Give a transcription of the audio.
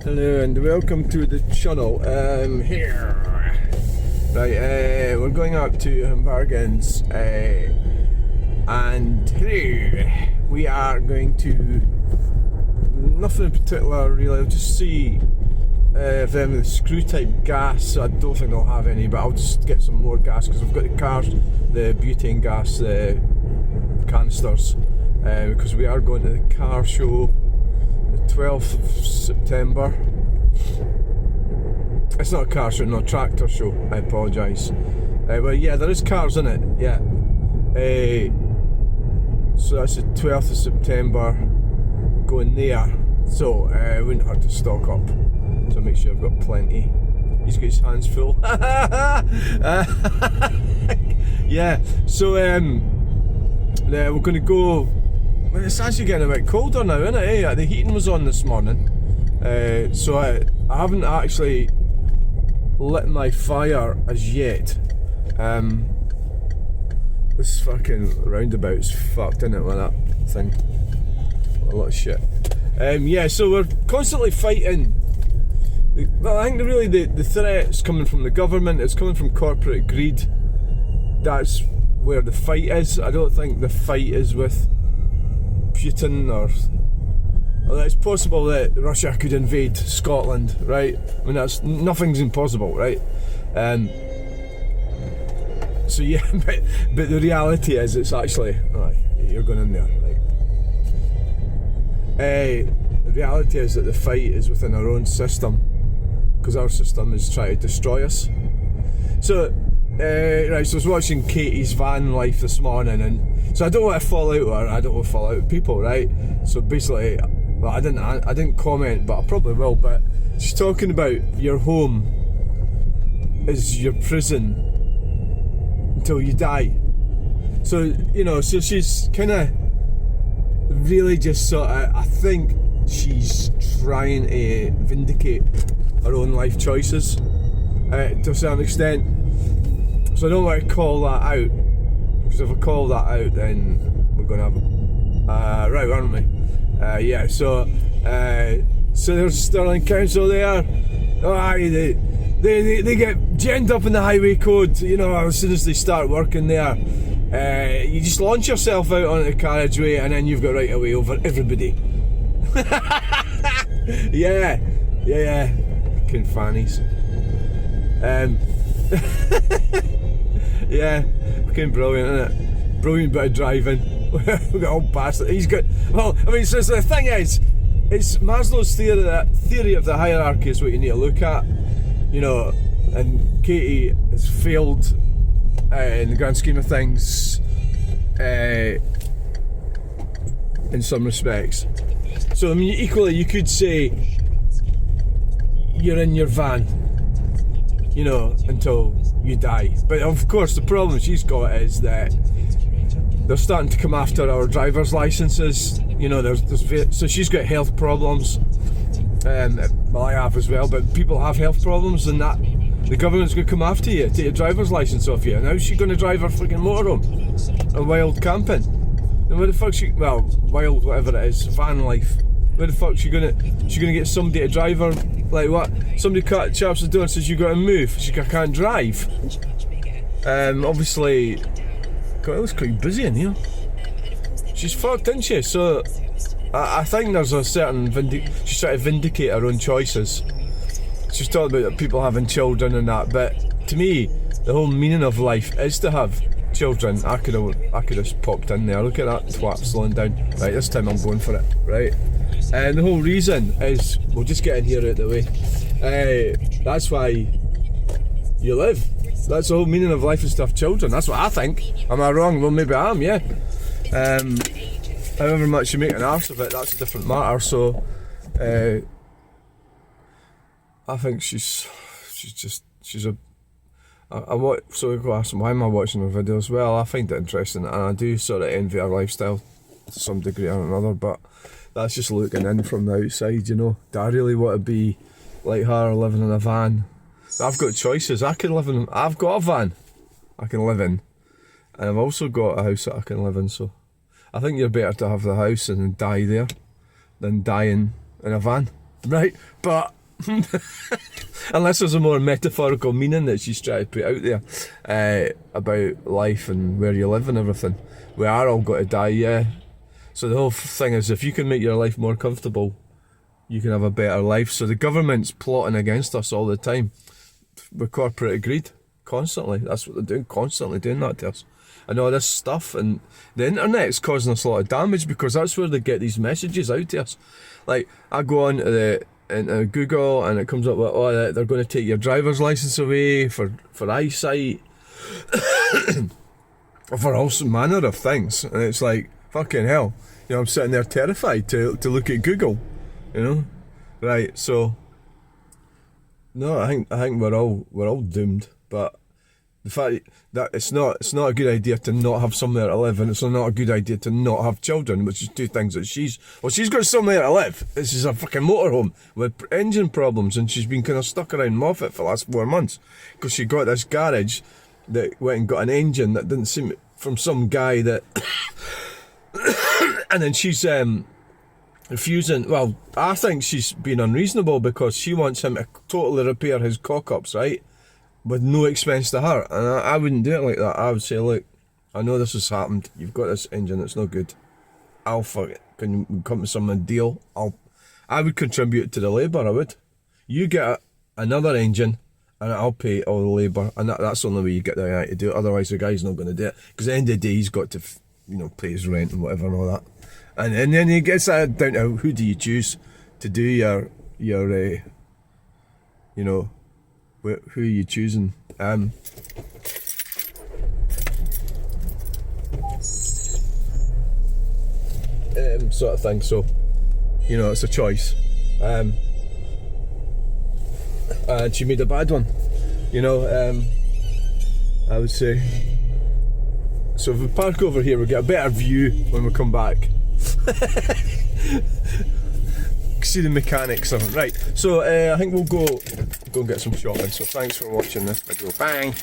Hello and welcome to the channel. Here, right? We're going up to Humbargans, and here we are going to nothing in particular really. I'll just see if they have the screw type gas. I don't think they'll have any, but I'll just get some more gas because I've got the cars, the butane gas canisters, because we are going to the car show. 12th of September. It's not a car show, no, tractor show. I apologise. But yeah, there is cars in it. Yeah. So that's the 12th of September. Going there. So it wouldn't hurt to stock up. So make sure I've got plenty. He's got his hands full. Yeah. So we're going to go. Well, it's actually getting a bit colder now, isn't it? The heating was on this morning, so I haven't actually lit my fire as yet. This fucking roundabout's fucked, isn't it, with that thing? A lot of shit. Yeah, so we're constantly fighting. Well, I think really the threat's coming from the government, it's coming from corporate greed. That's where the fight is. I don't think the fight is with Putin, or well, it's possible that Russia could invade Scotland, right? I mean, nothing's impossible, right? So yeah, but the reality is, it's actually you're going in there, right? The reality is that the fight is within our own system, because our system is trying to destroy us. So right, so I was watching Katie's van life this morning, and so I don't want to fall out with her, I don't want to fall out with people, right? So basically, well, I didn't comment, but I probably will, but she's talking about your home is your prison until you die. So, you know, so she's kind of really just sort of, I think she's trying to vindicate her own life choices to a certain extent. So I don't want to call that out, because if I call that out, then we're going to have a row, aren't we? Yeah, so there's Stirling Council there. They get genned up in the highway code, you know, as soon as they start working there. You just launch yourself out onto the carriageway, and then you've got right away over everybody. Yeah. Fucking fannies. Yeah, fucking brilliant, isn't it? Brilliant bit of driving. We got all past it. He's good. Well, I mean, so the thing is, it's Maslow's theory of the hierarchy is what you need to look at, you know. And Katie has failed in the grand scheme of things, in some respects. So I mean, equally, you could say you're in your van, you know, until you die. But of course the problem she's got is that they're starting to come after our driver's licenses, you know. So she's got health problems, well, I have as well, but people have health problems, and that the government's going to come after you, take your driver's license off you, and how's she going to drive her freaking motorhome and wild camping? And where the fuck wild whatever it is, van life, where the fuck she gonna get somebody to drive her? Like what? Somebody chaps the door and says you got to move. She can't drive. Obviously, God, it looks quite busy in here. She's fucked, isn't she? So I think there's a certain she's trying to vindicate her own choices. She's talking about people having children and that, but to me, the whole meaning of life is to have children. I could have popped in there. Look at that twat slowing down. Right, this time I'm going for it. Right. And the whole reason is, we'll just get in here out the way. That's why you live. That's the whole meaning of life, is to have children. That's what I think. Am I wrong? Well, maybe I am, yeah. However much you make an arse of it, that's a different matter. So, I think she's a. So we go ask them, why am I watching her videos? Well, I find it interesting, and I do sort of envy her lifestyle to some degree or another, but that's just looking in from the outside, you know. Do I really want to be like her, living in a van? I've got choices. I've got a van I can live in, and I've also got a house that I can live in, so I think you're better to have the house and die there than dying in a van, right? But Unless there's a more metaphorical meaning that she's trying to put out there about life and where you live and everything. We are all going to die, yeah. So the whole thing is, if you can make your life more comfortable, you can have a better life. So the government's plotting against us all the time with corporate greed, constantly. That's what they're doing, constantly doing that to us. And all this stuff, and the internet's causing us a lot of damage because that's where they get these messages out to us. Like, I go on to into Google and it comes up with, oh, they're going to take your driver's license away for eyesight, for all manner of things, and it's like, fucking hell, you know, I'm sitting there terrified to look at Google, you know, right? So, no, I think we're all doomed, but the fact that it's not a good idea to not have somewhere to live, and it's not a good idea to not have children, which is two things that she's got somewhere to live. This is a fucking motorhome with engine problems, and she's been kind of stuck around Moffat for the last 4 months because she got this garage that went and got an engine that didn't seem from some guy that and then she's refusing. Well, I think she's been unreasonable because she wants him to totally repair his cock-ups, right, with no expense to her, and I wouldn't do it like that. I would say, look, I know this has happened, you've got this engine that's no good, I'll fuck it, can you come to some deal? I would contribute to the labour, I would. You get another engine and I'll pay all the labour, and that's the only way you get the guy to do it, otherwise the guy's not going to do it, because at the end of the day he's got to, you know, pay his rent and whatever and all that, and then he gets that down to who do you choose to do your you know, who are you choosing? Sort of thing. So, you know, it's a choice. And she made a bad one. You know, I would say. So if we park over here, we'll get a better view when we come back. See the mechanics of it. Right, so I think we'll go and get some shopping. So thanks for watching this video. Bang!